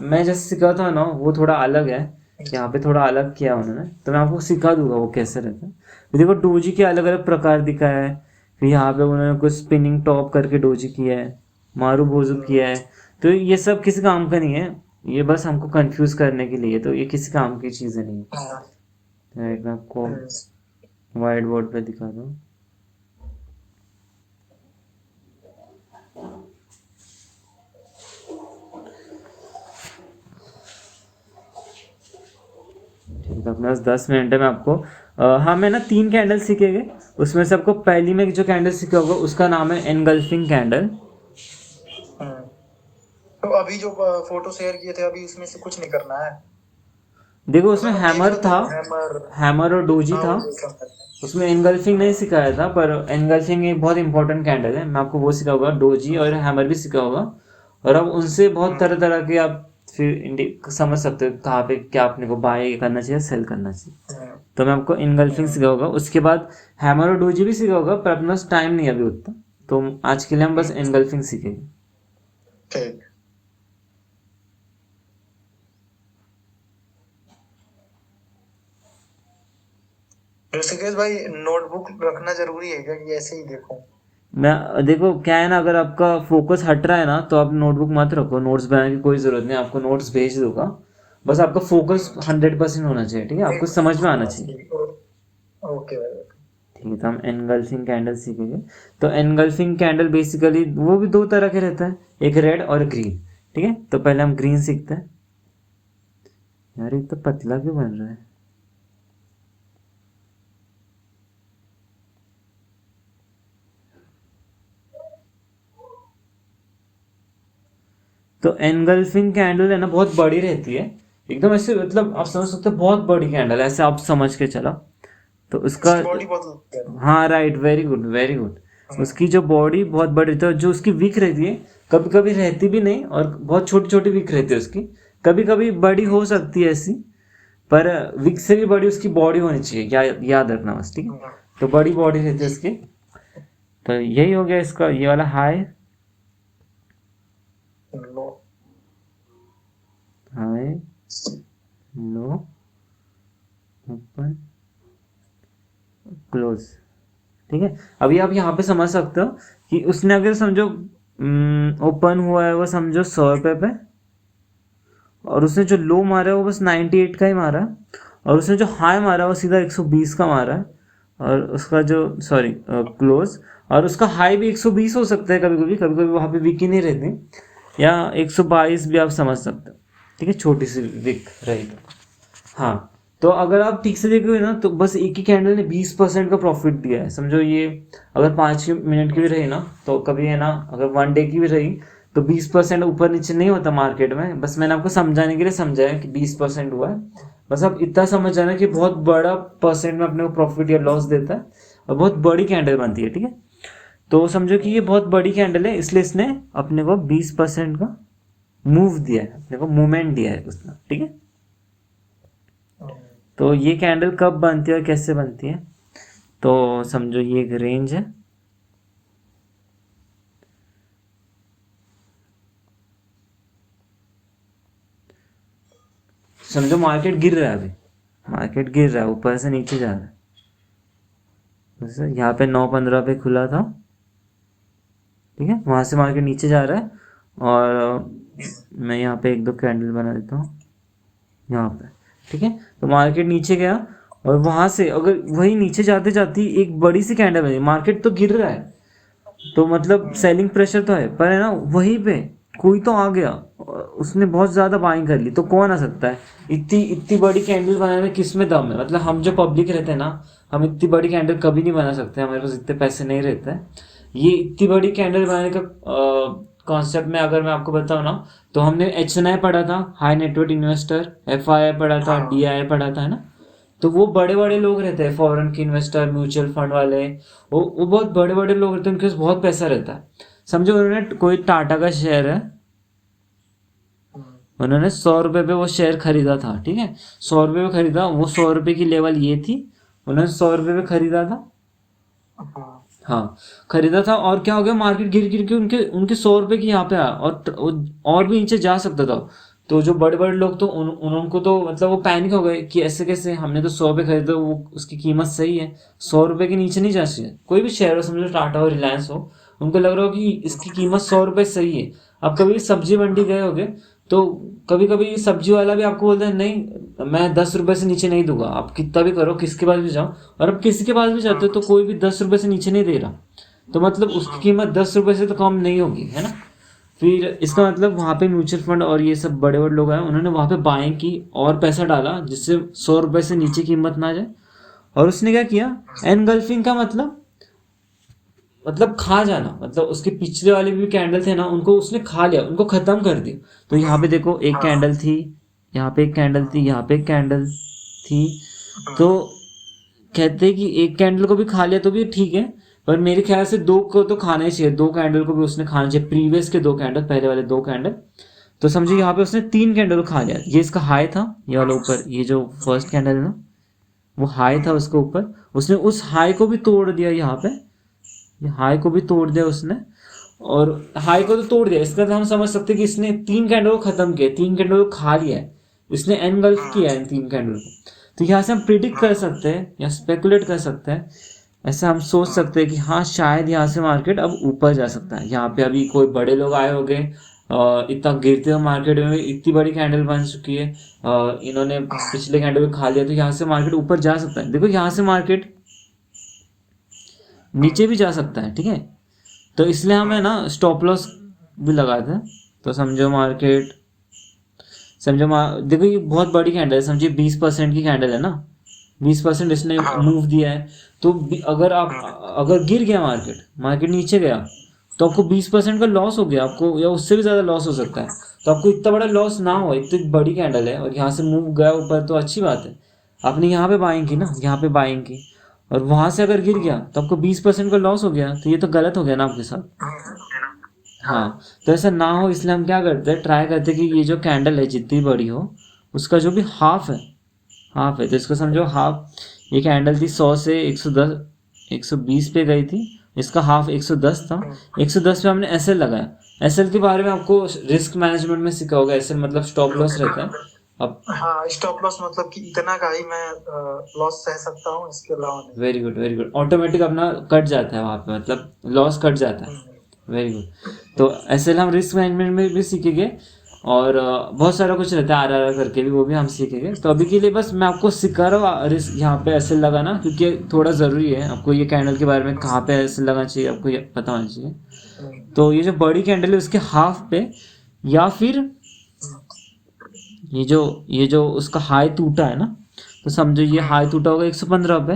मैं जैसे सिखाता हूँ ना वो थोड़ा अलग है, यहाँ पे थोड़ा अलग किया उन्होंने, तो मैं आपको सिखा दूंगा वो कैसे रहता है। तो देखो डोजी के अलग अलग प्रकार दिखाया है, फिर यहाँ पे उन्होंने कुछ स्पिनिंग टॉप करके डोजी किया है, मारू बोजू किया है। तो ये सब किसी काम का नहीं है, ये बस हमको कंफ्यूज करने के लिए, तो ये किसी काम की चीज़ें नहीं है। मैं आपको वाइट बोर्ड पे दिखा दूँ। ठीक है, अपने पास 10 मिनट है। मैं आपको हाँ, मैं ना 3 कैंडल सीखेंगे, उसमें से आपको पहली में जो कैंडल सीखा होगा उसका नाम है एनगल्फिंग कैंडल। तो अभी जो फोटो शेयर किए थे अभी उसमें से कुछ नहीं करना है? देखो उसमें हैमर था, हैमर और डोजी था, उसमें एनगल्फिंग नहीं सिखाया था, पर एनगल्फिंग एक बहुत इंपॉर्टेंट कैंडल है, मैं आपको वो सिखाऊंगा, डोजी और हैमर भी सिखाऊंगा। और अब उनसे बहुत तरह तरह के आप फिर समझ सकते हो कहाँ पे क्या अपने को बाय करना चाहिए, सेल करना चाहिए। तो मैं आपको इनगल्फिंग सिखा होगा, उसके बाद हैमर और डोजी भी सिखा होगा, पर अपने पास टाइम नहीं है अभी उतना, तो आज के लिए हम बस इनगल्फिंग सीखेंगे। ठीक। ऋषिकेश भाई नोटबुक रखना जरूरी है क्या, कि ऐसे ही देखो? मैं देखो क्या है ना, अगर आपका फोकस हट रहा है ना तो आप नोटबुक मत रखो, नोट्स बनाने की कोई ज़रूरत नहीं, आपको नोट्स भेज दूंगा, बस आपका फोकस 100% होना चाहिए, ठीक है, आपको समझ में आना चाहिए। ओके भाई। ठीक है, तो हम एनगल्फिंग कैंडल सीखेंगे। तो एनगल्फिंग कैंडल बेसिकली वो भी दो तरह के रहता है, एक रेड और ग्रीन। ठीक है, तो पहले हम ग्रीन सीखते हैं। यार ये तो पतला क्यों बन रहा है? तो एनगल्फिंग कैंडल है ना, बहुत बड़ी रहती है, एकदम ऐसे, मतलब आप समझ सकते हो बहुत बड़ी कैंडल, ऐसे आप समझ के चला। तो उसका, उसकी बॉडी बहुत है। हाँ right, very good very good. उसकी जो बॉडी बहुत बड़ी रहती है, और जो उसकी विक रहती है, कभी कभी रहती भी नहीं, और बहुत छोटी छोटी विक रहती है उसकी, कभी कभी बड़ी हो सकती है ऐसी, पर विक से भी बड़ी उसकी बॉडी होनी चाहिए, याद रखना बस, ठीक है। तो बड़ी बॉडी रहती है उसकी। तो यही हो गया इसका, ये वाला हाई, लो। हाई, लो, ओपन, क्लोज। ठीक है, अभी आप यहाँ पे समझ सकते हो कि उसने अगर समझो ओपन हुआ है वो समझो 100 रुपये पे, और उसने जो लो मारा है वो बस 98 का ही मारा है, और उसने जो हाई मारा है वो सीधा 120 का मारा है, और उसका जो सॉरी क्लोज, और उसका हाई भी 120 हो सकता है, कभी कभी कभी कभी वहाँ पे विक ही नहीं रहती, या 122 भी आप समझ सकते हो। ठीक है, छोटी सी विक रही तो। हाँ, तो अगर आप ठीक से देखोगे ना तो बस एक ही कैंडल ने 20% का प्रॉफिट दिया है, समझो ये अगर 5 मिनट की भी रही ना, तो कभी है ना, अगर 1 डे की भी रही तो 20% ऊपर नीचे नहीं होता मार्केट में, बस मैंने आपको समझाने के लिए समझाया कि 20% हुआ है। बस आप इतना समझ जाना कि बहुत बड़ा परसेंट में अपने को प्रॉफिट या लॉस देता है, और बहुत बड़ी कैंडल बनती है। ठीक है, तो समझो कि ये बहुत बड़ी कैंडल है, इसलिए इसने अपने को 20% का मूव दिया है, अपने को मूवमेंट दिया है उसने। ठीक है, तो ये कैंडल कब बनती है और कैसे बनती है, तो समझो ये एक रेंज है, समझो मार्केट गिर रहा है, अभी मार्केट गिर रहा है, ऊपर से नीचे जा रहा है, जैसे यहाँ पे 9:15 पे खुला था, ठीक है, वहाँ से मार्केट नीचे जा रहा है, और मैं यहाँ पे एक दो कैंडल बना देता हूँ यहाँ पे। ठीक है, तो मार्केट नीचे गया, और वहाँ से अगर वही नीचे जाते जाते एक बड़ी सी कैंडल बनी, मार्केट तो गिर रहा है, तो मतलब सेलिंग प्रेशर तो है, पर है ना वहीं पे कोई तो आ गया, उसने बहुत ज़्यादा बाइंग कर ली, तो कौन आ सकता है? इतनी इतनी बड़ी कैंडल बनाने में किस में दम है? मतलब हम जो पब्लिक रहते हैं ना, हम इतनी बड़ी कैंडल कभी नहीं बना सकते, हमारे पास इतने पैसे नहीं रहते हैं। ये इतनी बड़ी कैंडल बनाने का कॉन्सेप्ट में अगर मैं आपको बताऊँ ना, तो हमने HNI पढ़ा था, हाई नेटवर्थ इन्वेस्टर, FII पढ़ा था, DII पढ़ा था, है ना। तो वो बड़े बड़े लोग रहते हैं, फॉरेन के इन्वेस्टर, म्यूचुअल फंड वाले, वो बहुत बड़े बड़े लोग रहते हैं, उनके पास बहुत पैसा रहता है। समझो उन्होंने कोई टाटा का शेयर है, उन्होंने 100 रुपये पे वो शेयर खरीदा था, ठीक है, 100 रुपये पे खरीदा, वो 100 रुपये की लेवल ये थी, उन्होंने 100 रुपये पे खरीदा था, हाँ खरीदा था, और क्या हो गया, मार्केट गिर गिर के उनके उनके 100 रुपये की यहाँ पे आया, और भी नीचे जा सकता था। तो जो बड़े बड़े लोग तो उनको तो मतलब वो पैनिक हो गए कि ऐसे कैसे, हमने तो 100 पे खरीदा, वो उसकी कीमत सही है, 100 रुपये के नीचे नहीं जा चाहिए, कोई भी शेयर हो, समझो टाटा हो, रिलायंस हो, उनको लग रहा हो कि इसकी कीमत 100 रुपये सही है। अब कभी सब्जी मंडी गए होगे, तो कभी कभी सब्जी वाला भी आपको बोलता है नहीं, मैं 10 रुपये से नीचे नहीं दूंगा, आप कितना भी करो, किसके पास भी जाओ, और अब किसी के पास भी जाते हो तो कोई भी 10 रुपये से नीचे नहीं दे रहा, तो मतलब उसकी कीमत 10 रुपये से तो कम नहीं होगी, है ना। फिर इसका मतलब वहाँ पे म्यूचुअल फंड और ये सब बड़े बड़े लोग आए, उन्होंने वहाँ पे बाइंग की और पैसा डाला, जिससे 100 रुपये से नीचे कीमत ना जाए, और उसने क्या किया, एनगल्फिंग का मतलब खा जाना, मतलब उसके पिछले वाले भी कैंडल थे ना, उनको उसने खा लिया, उनको खत्म कर दिया। तो यहाँ पे देखो एक कैंडल थी, यहाँ पे एक कैंडल थी, यहाँ पे एक कैंडल थी, तो कहते हैं कि एक कैंडल को भी खा लिया तो भी ठीक है, पर मेरे ख्याल से दो को तो खाना ही चाहिए, दो कैंडल को भी उसने खाना चाहिए, प्रीवियस के दो कैंडल, पहले वाले दो कैंडल, तो समझो यहाँ पे उसने 3 कैंडल खा लिया। ये इसका हाई था, ये वाला ऊपर, ये जो फर्स्ट कैंडल है ना, वो हाई था उसके ऊपर, उसने उस हाई को भी तोड़ दिया। यहाँ पे ये हाई को भी तोड़ दिया उसने, और हाई को तो तोड़ दिया, इसका तो हम समझ सकते हैं कि इसने 3 कैंडल को खत्म किया, 3 कैंडल को खा लिया है, इसने एनगल्फ किया है इन 3 कैंडल को। तो यहाँ से हम प्रिडिक्ट कर सकते हैं या स्पेकुलेट कर सकते हैं, ऐसा हम सोच सकते हैं कि हाँ शायद यहाँ से मार्केट अब ऊपर जा सकता है। यहाँ पे अभी कोई बड़े लोग आए होंगे, इतना गिरते हुए मार्केट में इतनी बड़ी कैंडल बन चुकी है, इन्होंने पिछले कैंडल को खा लिया, तो यहाँ से मार्केट ऊपर जा सकता है। देखो यहाँ से मार्केट नीचे भी जा सकता है, ठीक है। तो इसलिए हमें ना स्टॉप लॉस भी लगाते हैं। तो समझो मार्केट, देखो ये बहुत बड़ी कैंडल है, समझिए 20% की कैंडल है ना, 20% इसने मूव दिया है। तो अगर गिर गया मार्केट नीचे गया, तो आपको 20% का लॉस हो गया, आपको या उससे भी ज़्यादा लॉस हो सकता है। तो आपको इतना बड़ा लॉस ना हो, इतनी बड़ी कैंडल है और यहाँ से मूव गया ऊपर, तो अच्छी बात है। आपने यहाँ पे बाइंग की ना, यहाँ पे बाइंग की, और वहाँ से अगर गिर गया तो आपको 20% का लॉस हो गया, तो ये तो गलत हो गया ना आपके साथ। हाँ, तो ऐसा ना हो इसलिए हम क्या करते हैं, ट्राई करते हैं कि ये जो कैंडल है जितनी बड़ी हो, उसका जो भी हाफ है, तो इसको समझो हाफ। ये कैंडल थी 100 से 110 120 पे गई थी, इसका हाफ 110 था। 110 पे हमने एसएल लगाया। एसएल के बारे में आपको रिस्क मैनेजमेंट में सीखा होगा। एसएल मतलब स्टॉप लॉस रहता है। अब हाँ, स्टॉप लॉस मतलब कि इतना का ही मैं लॉस सह सकता हूँ, इसके अलावा नहीं। वेरी गुड, ऑटोमेटिक अपना कट जाता है वहाँ पे, मतलब लॉस कट जाता है। Very good. तो एसएल हम रिस्क मैनेजमेंट में भी सीखेंगे, और बहुत सारा कुछ रहता है आरआरआर करके भी, वो भी हम सीखेंगे। तो अभी के लिए बस मैं आपको सिखा रहा हूँ रिस्क यहाँ पे एसएल लगाना, क्योंकि थोड़ा ज़रूरी है आपको ये कैंडल के बारे में, कहाँ पे एसएल लगाना चाहिए आपको ये पता होना चाहिए। तो ये जो बड़ी कैंडल है उसके हाफ पे, या फिर ये जो उसका हाई टूटा है ना, तो समझो ये हाई टूटा होगा 115 पे,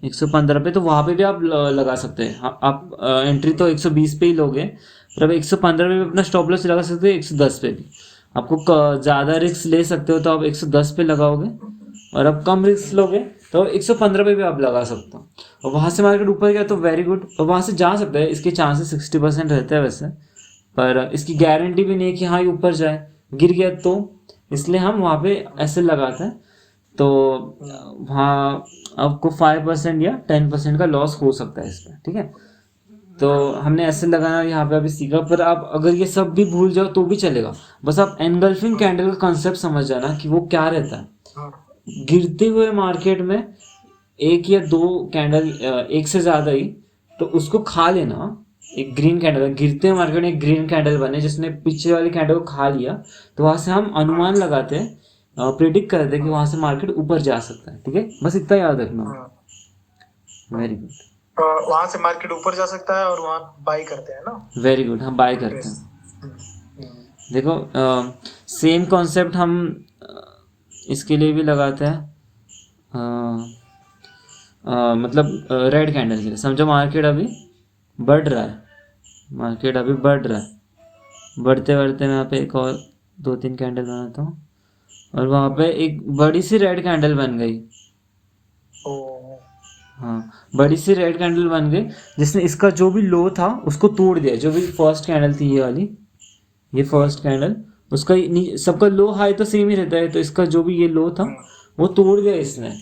115 पे, तो वहाँ पे भी आप लगा सकते हैं। आप एंट्री तो 120 पे ही लोगे, पर अब 115 पे भी अपना स्टॉप लॉस लगा सकते हो, 110 पे भी। आपको ज़्यादा रिस्क ले सकते हो तो आप 110 पे लगाओगे, और अब कम रिस्क लोगे तो 115 पे भी आप लगा सकते हो। और वहाँ से मार्केट ऊपर गया तो वेरी गुड, और वहाँ से जा सकता है। इसके चांसेस 60% रहते हैं वैसे, पर इसकी गारंटी भी नहीं है कि हाँ ये ऊपर जाए, गिर गया तो, इसलिए हम वहाँ पे ऐसे लगाते हैं। तो वहाँ आपको 5% या 10% का लॉस हो सकता है इसमें, ठीक है। तो हमने ऐसे लगाना यहाँ पे अभी सीखा, पर आप अगर ये सब भी भूल जाओ तो भी चलेगा। बस आप एनगल्फिंग कैंडल का कॉन्सेप्ट समझ जाना कि वो क्या रहता है। गिरते हुए मार्केट में एक या दो कैंडल, एक से ज़्यादा ही, तो उसको खा लेना। एक ग्रीन कैंडल, गिरते हुए मार्केट में एक ग्रीन कैंडल बने जिसने पीछे वाली कैंडल को खा लिया, तो वहाँ से हम अनुमान लगाते हैं, प्रिडिक्ट करते हैं कि वहाँ से मार्केट ऊपर जा सकता है, ठीक है। बस इतना याद रखना। Very good. वहां से मार्केट ऊपर जा सकता है और वहां बाई करते हैं ना। वेरी गुड, हम बाय करते हैं। देखो सेम कॉन्सेप्ट हम इसके लिए भी लगाते हैं, मतलब रेड कैंडल के लिए। समझो मार्केट अभी बढ़ रहा है, बढ़ते बढ़ते मैं यहाँ पे एक और 2-3 कैंडल बनाता हूँ, और वहाँ पे एक बड़ी सी रेड कैंडल बन गई। हाँ, बड़ी सी रेड कैंडल बन गई जिसने इसका जो भी लो था उसको तोड़ दिया। जो भी फर्स्ट कैंडल थी ये वाली, ये फर्स्ट कैंडल, उसका सबका लो हाई तो सेम ही रहता है, तो इसका जो भी ये लो था वो तोड़ दिया इसने।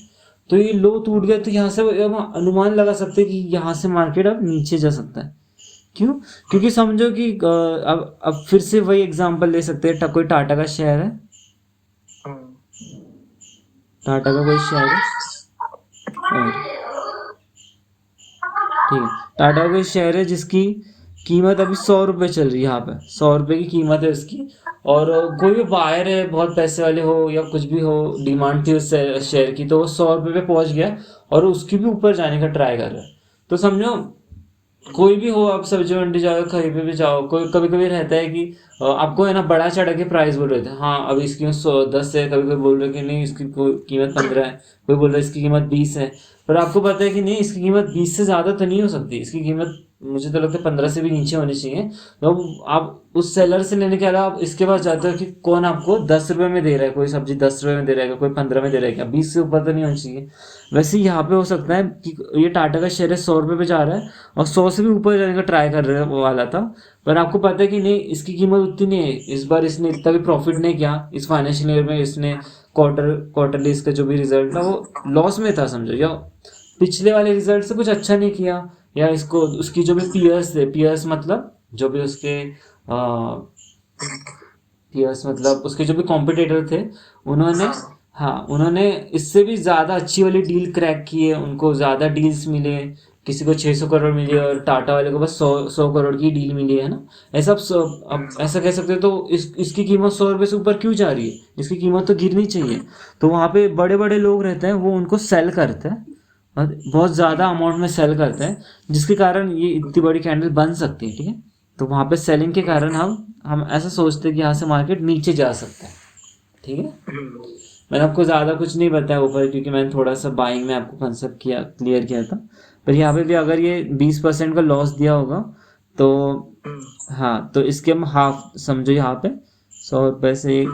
तो ये लो टूट गया, तो यहाँ से हम अनुमान लगा सकते हैं कि यहाँ से मार्केट अब नीचे जा सकता है। क्यों? क्योंकि समझो कि अब फिर से वही एग्जांपल ले सकते हैं। कोई टाटा का शेयर है, टाटा का कोई शेयर है, ठीक है, टाटा का कोई शेयर है जिसकी कीमत अभी 100 रुपये चल रही है। यहाँ पे 100 रुपये की कीमत है इसकी, और कोई भी बायर है, बहुत पैसे वाले हो या कुछ भी हो, डिमांड थी उस शेयर की, तो वो 100 रुपये पे पहुंच गया और उसकी भी ऊपर जाने का ट्राई कर रहा है। तो समझो कोई भी हो, आप सब्जी मंडी जाओ, कहीं पे भी जाओ, कोई कभी कभी रहता है कि आपको है ना बड़ा चढ़ा के प्राइस बोल रहे थे, हाँ अभी इसकी 10 है, कभी कोई बोल रहे कि नहीं इसकी कीमत 15 है, कोई बोल रहा है इसकी कीमत 20 है। पर आपको पता है कि नहीं, इसकी कीमत 20 से ज़्यादा तो नहीं हो सकती, इसकी कीमत मुझे तो लगता है 15 से भी नीचे होनी चाहिए। तो आप उस सेलर से लेने के अलावा आप इसके पास जाते हो कि कौन आपको 10 रुपये में दे रहा है, कोई सब्जी 10 रुपये में दे रहा है, कोई 15 में दे रहा है, क्या 20 से ऊपर तो नहीं होनी चाहिए। वैसे यहाँ पे हो सकता है कि ये टाटा का शेयर है 100 रुपये पे जा रहा है और 100 से भी ऊपर जाने का ट्राई कर रहा वाला था, पर आपको पता है कि नहीं, इसकी कीमत उतनी नहीं है। इस बार इसने इतना भी प्रॉफिट नहीं किया, इस फाइनेंशियल ईयर में इसने क्वार्टरली इसका जो भी रिजल्ट था वो लॉस में था समझो, या पिछले वाले रिजल्ट से कुछ अच्छा नहीं किया, या इसको उसकी जो भी पीयर्स थे, पीयर्स मतलब जो भी उसके पीयर्स मतलब उसके जो भी कॉम्पिटिटर थे, उन्होंने, हाँ उन्होंने इससे भी ज़्यादा अच्छी वाली डील क्रैक की है, उनको ज़्यादा डील्स मिले, किसी को 600 करोड़ मिली और टाटा वाले को बस 100 करोड़ की डील मिली है ना। ऐसा अब ऐसा कह सकते हो, तो इसकी कीमत 100 रुपये से ऊपर क्यों जा रही है, इसकी कीमत तो गिरनी चाहिए। तो वहाँ पे बड़े बड़े लोग रहते हैं, वो उनको सेल करते हैं और बहुत ज़्यादा अमाउंट में सेल करते हैं, जिसके कारण ये इतनी बड़ी कैंडल बन सकती है, ठीक है। तो वहाँ पे सेलिंग के कारण हम ऐसा सोचते हैं कि यहाँ से मार्केट नीचे जा सकता है, ठीक है। मैंने आपको ज़्यादा कुछ नहीं बताया ऊपर, क्योंकि मैंने थोड़ा सा बाइंग में आपको कंसेप्ट क्लियर किया था। पर यहाँ पे भी अगर ये 20% का लॉस दिया होगा तो हाँ, तो इसके हम हाफ समझो, यहाँ पे 100 रुपये से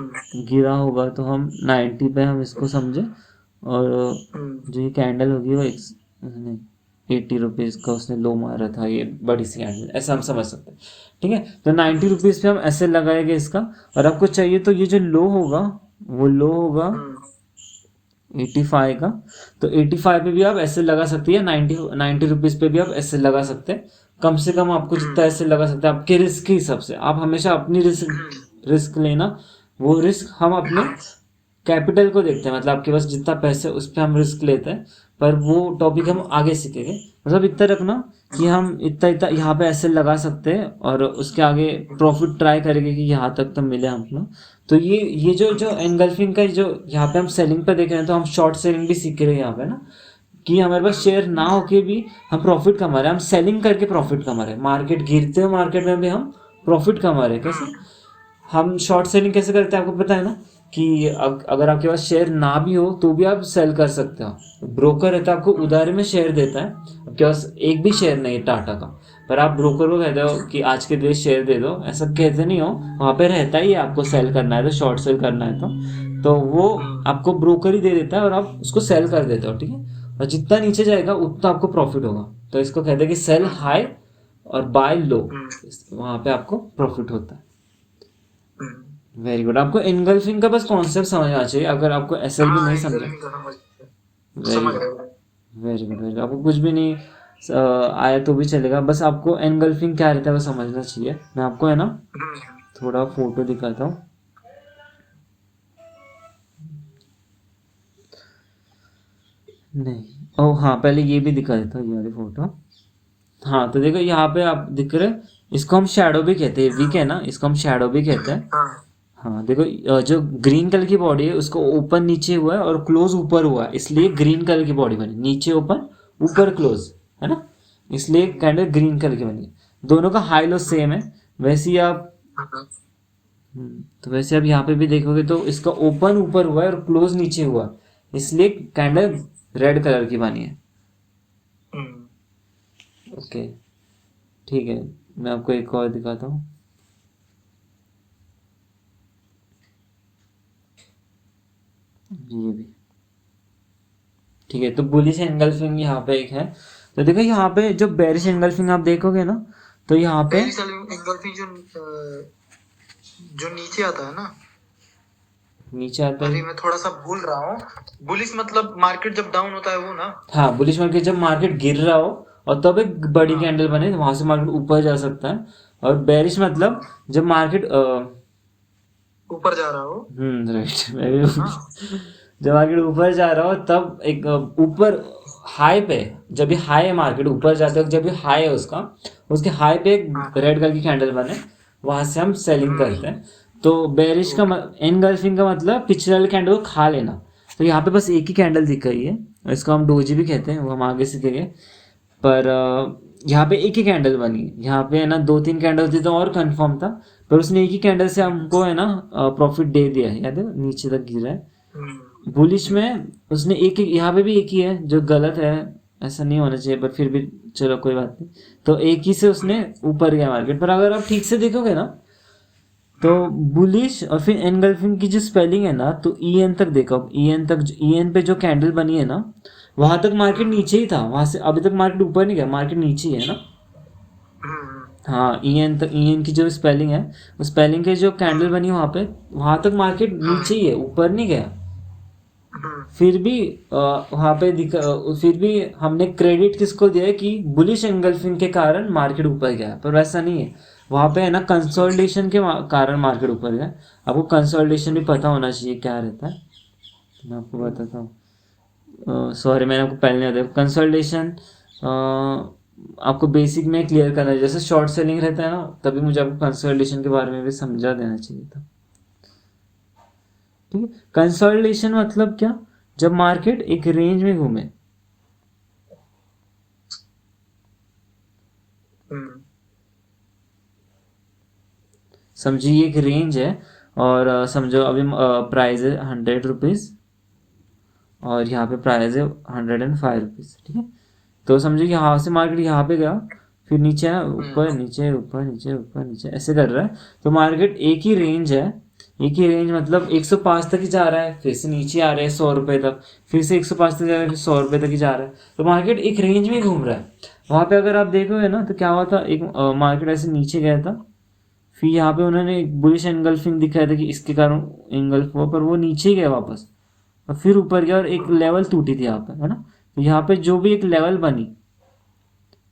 गिरा होगा तो हम 90 पे हम इसको समझे, और जो ये कैंडल होगी वो 80 रुपीज़ का उसने लो मारा था, ये बड़ी सी कैंडल, ऐसा हम समझ सकते हैं, ठीक है। तो 90 रुपीज़ पे हम ऐसे लगाएंगे इसका, और आपको चाहिए तो ये जो लो होगा वो लो होगा 85 का, तो 85 पे भी आप ऐसे लगा सकते हैं, 90 रुपीज़ पे भी आप ऐसे लगा सकते हैं। कम से कम आपको जितना ऐसे लगा सकते हैं आपके रिस्क के हिसाब से, आप हमेशा अपनी रिस्क लेना, वो रिस्क हम अपने कैपिटल को देखते हैं, मतलब आपके पास जितना पैसे उस पर हम रिस्क लेते हैं, पर वो टॉपिक हम आगे सीखेंगे। मतलब इतना रखना कि हम इतना इतना यहाँ पे ऐसे लगा सकते हैं, और उसके आगे प्रॉफिट ट्राई करेंगे कि यहाँ तक तो मिले हमको। तो ये जो जो एंगल्फिंग का जो यहाँ पे हम सेलिंग पे देख रहे हैं, तो हम शॉर्ट सेलिंग भी सीख रहे हैं यहाँ पे ना, कि हमारे पास शेयर ना होके भी हम प्रॉफिट कमा रहे हैं, हम सेलिंग करके प्रॉफिट कमा रहे हैं, मार्केट गिरते हुए मार्केट में भी हम प्रॉफिट कमा रहे हैं। कैसे हम शॉर्ट सेलिंग कैसे करते हैं आपको पता है ना, कि अगर आपके पास शेयर ना भी हो तो भी आप सेल कर सकते हो। ब्रोकर रहता है, आपको उधारी में शेयर देता है, आपके पास एक भी शेयर नहीं है टाटा का, पर आप ब्रोकर को कहते हो कि आज के दिन शेयर दे दो, ऐसा कहते नहीं हो, वहाँ पे रहता ही है, आपको सेल करना है तो, शॉर्ट सेल करना है तो वो आपको ब्रोकर ही दे देता है और आप उसको सेल कर देते हो, ठीक है। और जितना नीचे जाएगा उतना आपको प्रॉफिट होगा, तो इसको कहते हैं कि सेल हाई और बाय लो, वहाँ पे आपको प्रॉफिट होता है। वेरी गुड, आपको एनगल्फिंग का बस कॉन्सेप्ट समझना चाहिए, अगर आपको एसएलबी नहीं समझा। वेरी गुड, वेरी गुड, आपको कुछ भी नहीं आया तो भी चलेगा, बस आपको एनगल्फिंग क्या रहता है वो समझना चाहिए। मैं आपको है ना थोड़ा फोटो दिखाता हूँ। नहीं, ओह हाँ, पहले ये भी दिखा देता हूँ, ये वाली फोटो। हाँ, तो देखो यहाँ पे आप दिख रहे, इसको हम शैडो भी कहते हैं, वीक है ना, इसको हम शैडो भी कहते हैं। हाँ देखो, जो ग्रीन कलर की बॉडी है उसको ओपन नीचे हुआ है और क्लोज ऊपर हुआ है, इसलिए ग्रीन कलर की बॉडी बनी, नीचे ओपन ऊपर क्लोज, है ना, इसलिए कैंडल ग्रीन कलर की बनी। दोनों का हाई लो सेम है। वैसे ही आप तो वैसे आप यहाँ पे भी देखोगे तो इसका ओपन ऊपर हुआ है और क्लोज नीचे हुआ है, इसलिए कैंडल रेड कलर की बनी है। ओके, ठीक है, मैं आपको एक और दिखाता हूँ। ये भी ठीक है, तो बुलिश एंगल्फिंग यहाँ पे एक है। तो देखो यहाँ पे जो बेरिश एंगल्फिंग आप देखोगे ना, तो यहाँ पे एंगल्फिंग जो नीचे आता है ना, नीचे आता है, मैं थोड़ा सा भूल रहा हूँ। बुलिश मतलब मार्केट जब डाउन होता है वो ना। हाँ, बुलिश मार्केट जब मार्केट गिर रहा हो और तब एक बड़ी कैंडल बने, वहां से मार्केट ऊपर जा सकता है। और बेरिश मतलब जब मार्केट ऊपर जा रहा हो। राइट, जब मार्केट ऊपर जा रहा हो तब एक ऊपर हाई पे, जब भी हाई है मार्केट ऊपर जाते वक्त, जब भी हाई है उसके हाई पे एक रेड कलर की कैंडल बने, वहां से हम सेलिंग करते हैं। तो बेरिश का एनगल्फिंग का मतलब पिछले वाले कैंडल को खा लेना। तो यहाँ पे बस एक ही कैंडल दिख रही है, इसको हम डोजी भी कहते हैं, वो हम आगे सीखेंगे। पर यहाँ पे एक ही कैंडल बनी है, यहाँ पे है ना 2-3 कैंडल थी तो और कंफर्म था, पर उसने एक ही कैंडल से हमको है ना प्रॉफिट दे दिया है, याद है, नीचे तक गिरा है। बुलिश में उसने एक यहाँ पे भी एक ही है जो गलत है, ऐसा नहीं होना चाहिए, पर फिर भी चलो कोई बात नहीं। तो एक ही से उसने ऊपर गया मार्केट, पर अगर आप ठीक से देखोगे ना तो बुलिश और फिर एनगल्फिंग की जो स्पेलिंग है ना, तो ई एन तक देखो, ई एन तक, ई एन पे जो कैंडल बनी है ना वहां तक मार्केट नीचे ही था, वहां से अभी तक मार्केट ऊपर नहीं गया, मार्केट नीचे ही है ना। हाँ, ई एन तक, ई एन की जो स्पेलिंग है, उस स्पेलिंग के जो कैंडल बनी है वहां पे, वहां तक मार्केट नीचे ही है, ऊपर नहीं गया। फिर भी वहां पे फिर भी हमने क्रेडिट किसको दिया है कि बुलिश एंगल्फिंग के कारण मार्केट ऊपर गया, पर वैसा नहीं है। वहां पे है ना कंसोलिडेशन के कारण मार्केट ऊपर गया। आपको कंसोलिडेशन भी पता होना चाहिए क्या रहता है, तो मैं आपको बताता हूँ। सॉरी, मैंने आपको पहले नहीं बताया कंसोलिडेशन। आपको बेसिक में क्लियर करना है, जैसे शॉर्ट सेलिंग रहता है ना, तभी मुझे आपको कंसोलिडेशन के बारे में भी समझा देना चाहिए था। ठीक है, कंसोलिडेशन मतलब क्या, जब मार्केट एक रेंज में घूमे। समझिए एक रेंज है, और समझो अभी प्राइस है 100 रुपीज़, और यहाँ पे प्राइस है 105 रुपीज़। ठीक है, तो समझो यहाँ से मार्केट यहाँ पे गया, फिर नीचे है, ऊपर नीचे ऊपर नीचे ऊपर नीचे ऐसे कर रहा है, तो मार्केट एक ही रेंज है, एक ही रेंज मतलब 105 तक ही जा रहा है, फिर से नीचे आ रहा है 100 रुपये तक, फिर से 105 तक जा रहा है, फिर 100 रुपये तक ही जा रहा है, तो मार्केट एक रेंज में घूम रहा है। वहाँ पे अगर आप देखोगे ना तो क्या हुआ था, एक मार्केट ऐसे नीचे गया था, फिर यहाँ पे उन्होंने एक बुलिश एंगल्फिंग दिखाया था कि इसके कारण एंगल्फ हुआ, पर वो नीचे ही गया वापस, और फिर ऊपर गया और एक लेवल टूटी थी यहाँ पे, है ना। तो यहाँ पे जो भी एक लेवल बनी,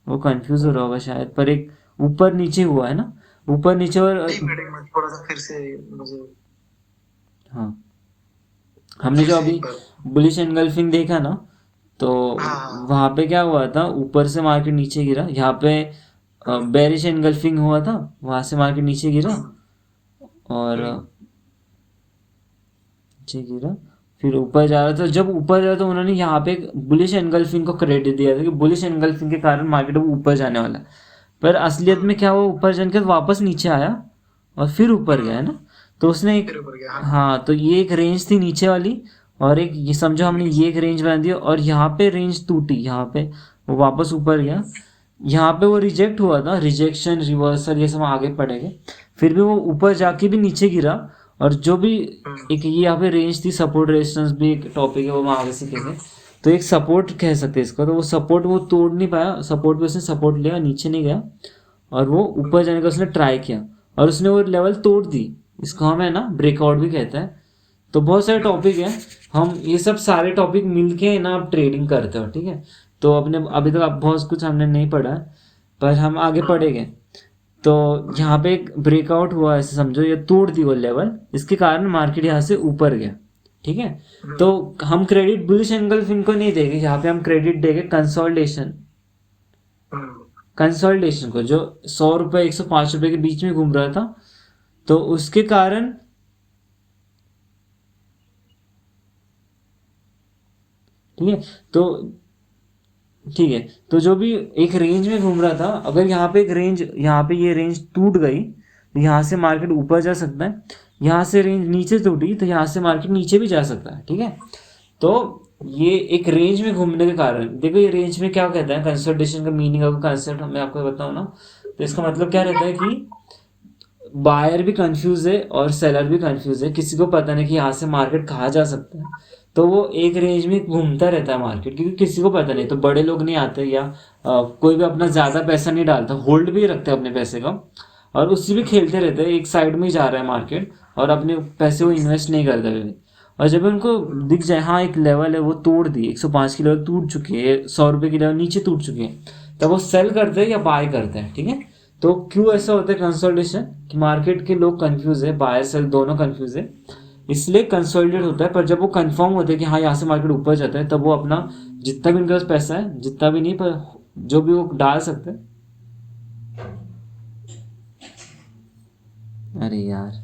वो कंफ्यूज हो रहा होगा शायद, पर एक ऊपर नीचे हुआ है ना, ऊपर नीचे, और एक मिनट, थोड़ा सा फिर से मुझे। हाँ, हमने फिर जो से अभी एक बार। बुलिश एनगल्फिंग देखा ना, तो हाँ। वहां पे क्या हुआ था, ऊपर से मार्केट नीचे गिरा, यहाँ पे बेरिश एनगल्फिंग हुआ था, वहां से मार्केट नीचे गिरा, और नीचे गिरा, फिर ऊपर जा रहा था, जब ऊपर जा रहा था उन्होंने यहाँ पे बुलिश एनगल्फिंग को क्रेडिट दिया था कि बुलिश एनगल्फिंग के कारण मार्केट ऊपर जाने वाला है, पर असलियत में क्या हुआ, ऊपर जाने के बाद वापस नीचे आया और फिर ऊपर गया, है ना। तो उसने एक, फिर ऊपर गया, हाँ। हाँ, तो ये एक रेंज थी नीचे वाली, और एक ये समझो हमने ये एक रेंज बना दी, और यहाँ पे रेंज टूटी, यहाँ पे वो वापस ऊपर गया, यहाँ पे वो रिजेक्ट हुआ था, रिजेक्शन रिवर्सल ये सब आगे पड़ेंगे, फिर भी वो ऊपर जाके भी नीचे गिरा, और जो भी एक ये यहाँ पे रेंज थी, सपोर्ट रेजिस्टेंस भी एक टॉपिक है, वो हम आगे सीखेंगे। तो एक सपोर्ट कह सकते हैं इसको, तो वो सपोर्ट वो तोड़ नहीं पाया, सपोर्ट पे उसने सपोर्ट लिया, नीचे नहीं गया, और वो ऊपर जाने का उसने ट्राई किया, और उसने वो लेवल तोड़ दी, इसको हम है ना ब्रेकआउट भी कहते हैं। तो बहुत सारे टॉपिक हैं, हम ये सब सारे टॉपिक मिलके ना आप ट्रेडिंग करते हो, ठीक है। तो अपने अभी तक आप बहुत कुछ हमने नहीं पढ़ा है, पर हम आगे पढ़ेंगे। तो यहाँ पे एक ब्रेकआउट हुआ ऐसे समझो, ये तोड़ दी वो लेवल, इसके कारण मार्केट यहाँ से ऊपर गया। ठीक है, तो हम क्रेडिट बुलिश एंगल्फिंग को नहीं देंगे, यहाँ पे हम क्रेडिट देंगे कंसोलिडेशन, कंसोलिडेशन को, जो 100 रुपये 105 रुपये के बीच में घूम रहा था, तो उसके कारण, ठीक है, तो ठीक है, तो जो भी एक रेंज में घूम रहा था, अगर यहाँ पे एक रेंज, यहाँ पे ये रेंज टूट गई, तो यहाँ से मार्केट ऊपर जा सकता है, यहाँ से रेंज नीचे टूटी तो यहाँ से मार्केट नीचे भी जा सकता है। ठीक है, तो ये एक रेंज में घूमने के कारण, देखो ये रेंज में क्या कहता है, कंसोलिडेशन का मीनिंग ऑफ कंसेप्ट मैं आपको बताऊँ ना, तो इसका मतलब क्या रहता है कि बायर भी कंफ्यूज है और सेलर भी कंफ्यूज है, किसी को पता नहीं कि यहाँ से मार्केट कहाँ जा सकता है, तो वो एक रेंज में घूमता रहता है मार्केट, क्योंकि किसी को पता नहीं, तो बड़े लोग नहीं आते, या कोई भी अपना ज़्यादा पैसा नहीं डालता, होल्ड भी रखते हैं अपने पैसे का, और उससे भी खेलते रहते हैं, एक साइड में ही जा रहा है मार्केट, और अपने पैसे वो इन्वेस्ट नहीं करते हुए। और जब उनको दिख जाए हाँ एक लेवल है वो तोड़ दी, 105 की लेवल टूट चुकी है, 100 रुपये की लेवल नीचे टूट चुकी है, तब वो सेल करते हैं या बाय करते हैं। ठीक है, तो क्यों ऐसा होता है कंसोलिडेशन, कि मार्केट के लोग कंफ्यूज है, बायर सेल दोनों कंफ्यूज है, इसलिए कंसोलिडेट होता है। पर जब वो कंफर्म होता है कि हाँ यहाँ से मार्केट ऊपर जाता है, तब वो अपना जितना भी उनके पास पैसा है, जितना भी नहीं पर जो भी वो डाल सकते हैं। अरे यार